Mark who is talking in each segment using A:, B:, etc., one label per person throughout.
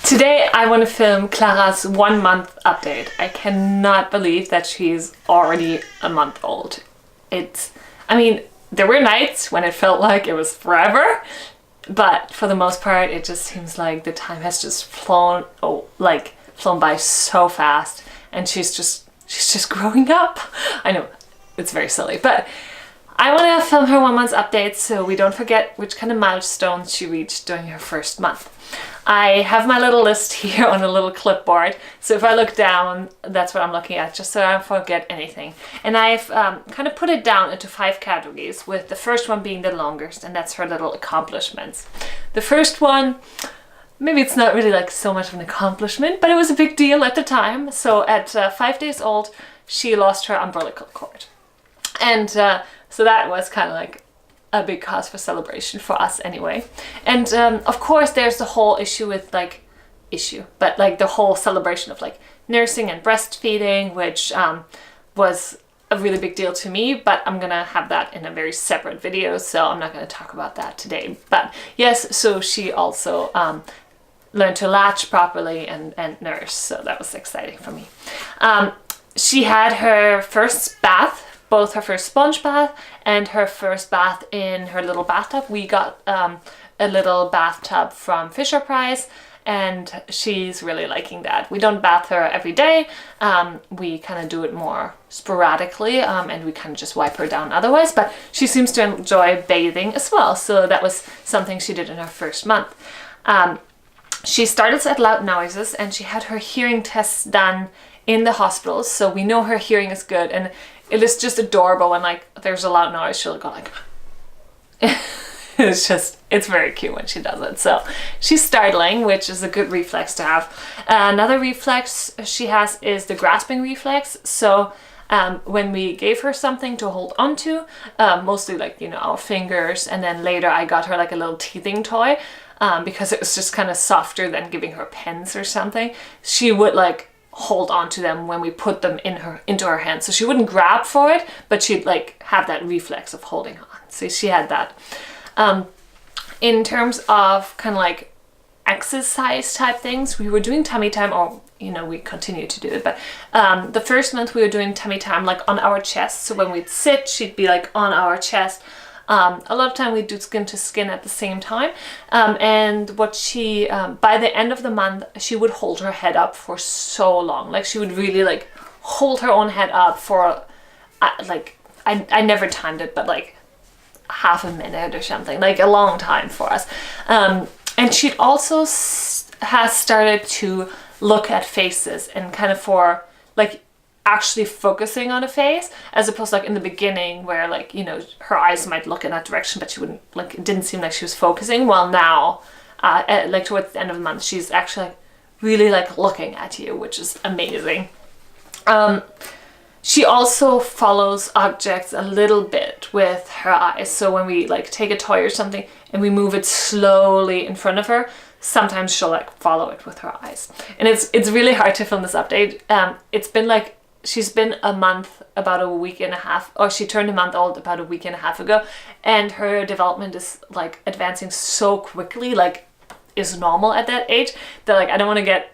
A: Today I want to film Clara's 1 month update. I cannot believe that she's already a month old. There were nights when it felt like it was forever, but for the most part it just seems like the time has just flown by so fast, and she's just growing up. I know, it's very silly, but I want to film her 1 month update so we don't forget which kind of milestones she reached during her first month. I have my little list here on a little clipboard, so if I look down, that's what I'm looking at, just so I don't forget anything. And I've kind of put it down into 5 categories, with the first one being the longest, and that's her little accomplishments. The first one, maybe it's not really like so much of an accomplishment, but it was a big deal at the time. So at 5 days old, she lost her umbilical cord. And so that was kind of like a big cause for celebration for us anyway. And of course there's the whole issue with the whole celebration of like nursing and breastfeeding, which was a really big deal to me, but I'm gonna have that in a very separate video, so I'm not gonna talk about that today. But yes, so she also learned to latch properly and nurse, so that was exciting for me. She had her first bath, both her first sponge bath and her first bath in her little bathtub. We got a little bathtub from Fisher-Price, and she's really liking that. We don't bath her every day. We kind of do it more sporadically, and we kind of just wipe her down otherwise, but she seems to enjoy bathing as well. So that was something she did in her first month. She started at loud noises, and she had her hearing tests done in the hospital, so we know her hearing is good, and it is just adorable when like there's a loud noise, she'll go like it's very cute when she does it. So she's startling, which is a good reflex to have. Another reflex she has is the grasping reflex. So when we gave her something to hold onto, mostly like, our fingers, and then later I got her like a little teething toy, because it was just kind of softer than giving her pens or something. She would like hold on to them when we put them into her hands. So she wouldn't grab for it, but she'd like have that reflex of holding on. So she had that. In terms of kind of like exercise type things, we were doing tummy time, or we continue to do it, but the first month we were doing tummy time like on our chest. So when we'd sit, she'd be like on our chest. A lot of time we do skin to skin at the same time, and what she by the end of the month, she would hold her head up for so long. Like she would really like hold her own head up for I never timed it, but like half a minute or something, like a long time for us. And she also has started to look at faces, and kind of for like actually focusing on a face, as opposed to like in the beginning where like her eyes might look in that direction, but she wouldn't, like, it didn't seem like she was focusing. Well, now like towards the end of the month, she's actually like really like looking at you, which is amazing. She also follows objects a little bit with her eyes. So when we like take a toy or something and we move it slowly in front of her, sometimes she'll like follow it with her eyes. And it's really hard to film this update. It's been like, she's been a month, about a week and a half, or she turned a month old about a week and a half ago, and her development is like advancing so quickly, like is normal at that age, that like I don't want to get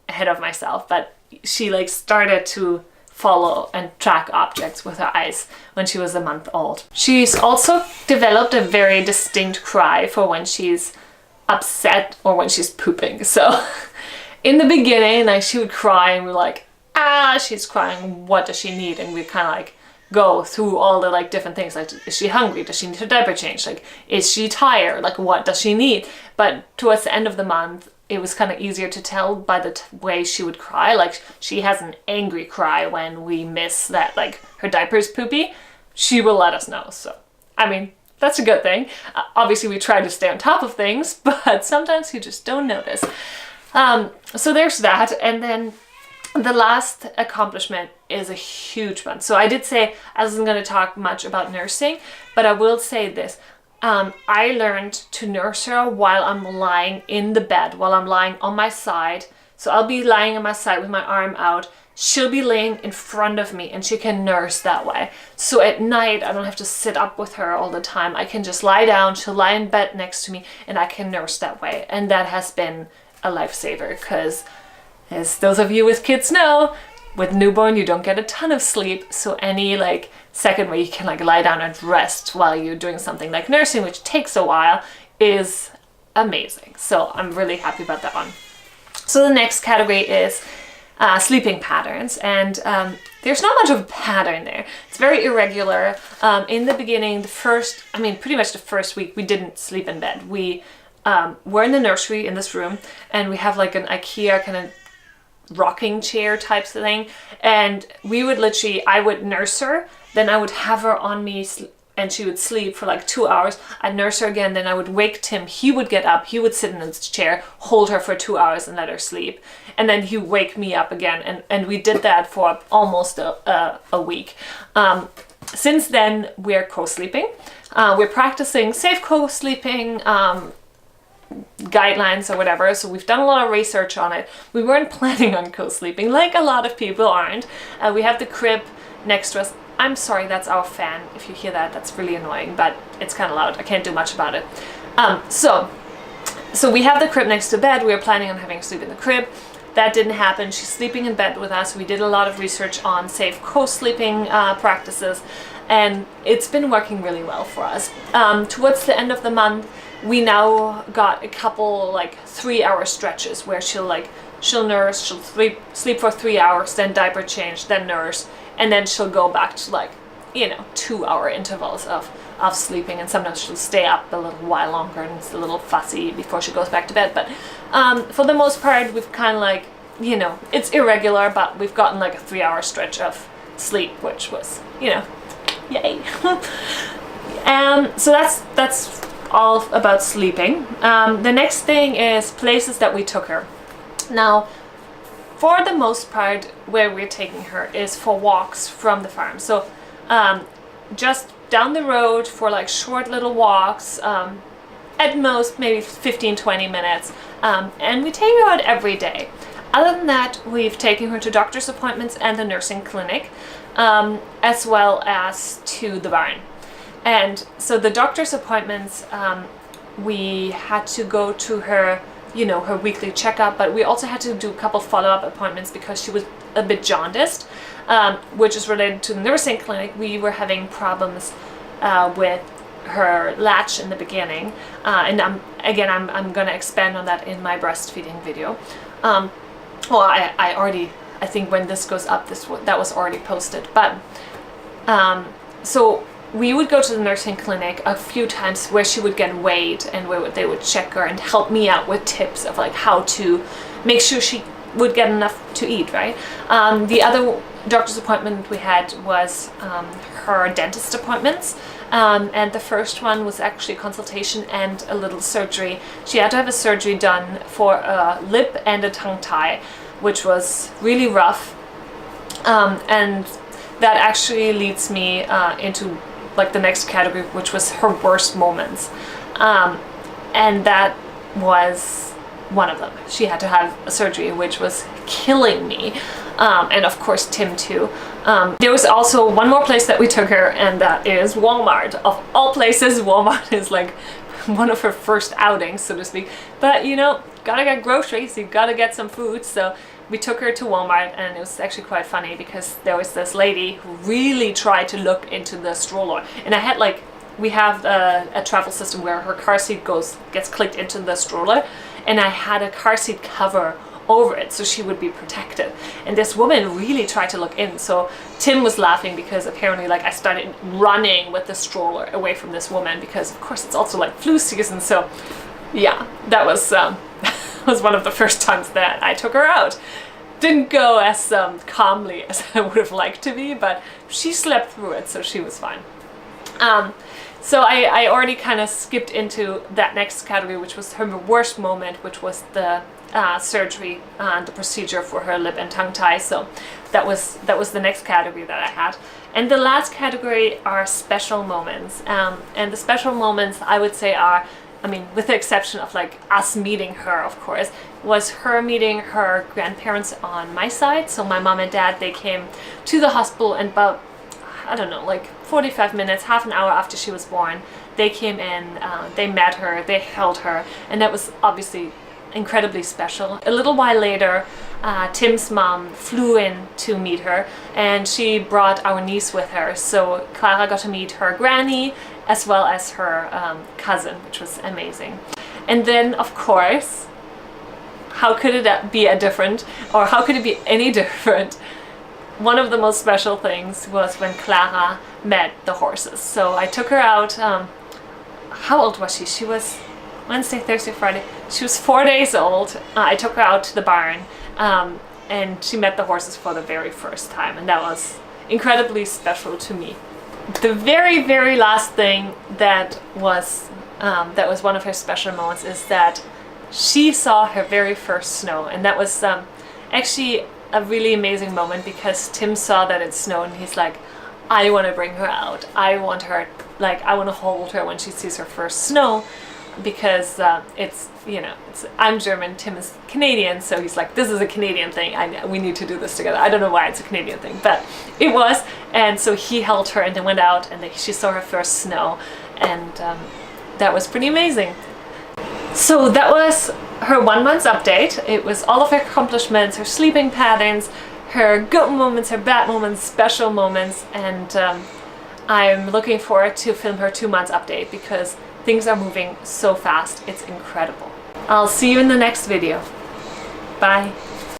A: ahead of myself, but she like started to follow and track objects with her eyes when she was a month old. She's also developed a very distinct cry for when she's upset or when she's pooping. So in the beginning, like she would cry and we're like, she's crying, what does she need? And we kind of like go through all the like different things, like is she hungry, does she need her diaper changed, like is she tired, like what does she need? But towards the end of the month, it was kind of easier to tell by the way she would cry. Like she has an angry cry when we miss that like her diaper is poopy. She will let us know. So I mean, that's a good thing. Obviously we try to stay on top of things, but sometimes you just don't notice. So there's that. And then the last accomplishment is a huge one. So I did say I wasn't going to talk much about nursing, but I will say this. I learned to nurse her while I'm lying in the bed, while I'm lying on my side. So I'll be lying on my side with my arm out. She'll be laying in front of me, and she can nurse that way. So at night, I don't have to sit up with her all the time. I can just lie down, she'll lie in bed next to me, and I can nurse that way. And that has been a lifesaver, because as those of you with kids know, with newborn you don't get a ton of sleep, so any like second where you can like lie down and rest while you're doing something like nursing, which takes a while, is amazing. So I'm really happy about that one. So the next category is sleeping patterns, and there's not much of a pattern there. It's very irregular. In the beginning, pretty much the first week, we didn't sleep in bed. We were in the nursery in this room, and we have like an IKEA kind of rocking chair type thing, and I would nurse her, then I would have her on me and she would sleep for like 2 hours. I'd nurse her again, then I would wake Tim, he would get up, he would sit in his chair, hold her for 2 hours and let her sleep, and then he would wake me up again, and we did that for almost a week. Since then we're co-sleeping. We're practicing safe co-sleeping guidelines or whatever, so we've done a lot of research on it. We weren't planning on co-sleeping, like a lot of people aren't. We have the crib next to us. I'm sorry, that's our fan. If you hear that, that's really annoying, but it's kind of loud. I can't do much about it. So we have the crib next to bed. We were planning on having her sleep in the crib. That didn't happen. She's sleeping in bed with us. We did a lot of research on safe co-sleeping practices, and it's been working really well for us. Towards the end of the month, we now got a couple like 3-hour stretches where she'll nurse, she'll sleep for 3 hours, then diaper change, then nurse, and then she'll go back to like, 2-hour intervals of sleeping, and sometimes she'll stay up a little while longer and it's a little fussy before she goes back to bed. But for the most part, we've kind of like, it's irregular, but we've gotten like a 3-hour stretch of sleep, which was, yay. So that's all about sleeping. The next thing is places that we took her. Now, for the most part, where we're taking her is for walks from the farm. So just down the road for like short little walks, at most maybe 15-20 minutes, and we take her out every day. Other than that, we've taken her to doctor's appointments and the nursing clinic, as well as to the barn. And so the doctor's appointments, we had to go to her, her weekly checkup, but we also had to do a couple follow-up appointments because she was a bit jaundiced, which is related to the nursing clinic. We were having problems with her latch in the beginning, and I'm going to expand on that in my breastfeeding video. I think when this goes up, that was already posted. But so we would go to the nursing clinic a few times where she would get weighed, and where they would check her and help me out with tips of like how to make sure she would get enough to eat, right? The other doctor's appointment we had was her dentist appointments, and the first one was actually a consultation and a little surgery. She had to have a surgery done for a lip and a tongue tie, which was really rough, and that actually leads me into like the next category, which was her worst moments, and that was one of them. She had to have a surgery, which was killing me, and of course Tim too. There was also one more place that we took her, and that is Walmart. Of all places, Walmart is like one of her first outings, so to speak. But gotta get groceries, you gotta get some food, so we took her to Walmart, and it was actually quite funny because there was this lady who really tried to look into the stroller, and I had we have a travel system where her car seat gets clicked into the stroller, and I had a car seat cover over it so she would be protected, and this woman really tried to look in. So Tim was laughing because apparently I started running with the stroller away from this woman, because of course it's also flu season. So yeah, that was was one of the first times that I took her out. Didn't go as calmly as I would have liked to be, but she slept through it, so she was fine. So I already kind of skipped into that next category, which was her worst moment, which was the surgery and the procedure for her lip and tongue tie. So that was the next category that I had. And the last category are special moments. And the special moments, I would say, are, with the exception of us meeting her, of course, was her meeting her grandparents on my side. So my mom and dad, they came to the hospital, and about, 45 minutes, half an hour after she was born, they came in, they met her, they held her, and that was obviously incredibly special. A little while later, Tim's mom flew in to meet her, and she brought our niece with her. So Clara got to meet her granny as well as her cousin, which was amazing. And then, of course, how could it be how could it be any different? One of the most special things was when Clara met the horses. So I took her out. How old was she? She was Wednesday, Thursday, Friday. She was 4 days old. I took her out to the barn, and she met the horses for the very first time, and that was incredibly special to me. The very, very last thing that was one of her special moments is that she saw her very first snow, and that was actually a really amazing moment, because Tim saw that it snowed and he's like, I want to bring her out. I want to hold her when she sees her first snow, because I'm German, Tim is Canadian, so he's like, this is a Canadian thing. We need to do this together. I don't know why it's a Canadian thing, but it was. And so he held her and they went out and she saw her first snow, and that was pretty amazing. So that was her 1 month update. It was all of her accomplishments, her sleeping patterns, her good moments, her bad moments, special moments, and I'm looking forward to film her 2 months update, because things are moving so fast. It's incredible. I'll see you in the next video. Bye.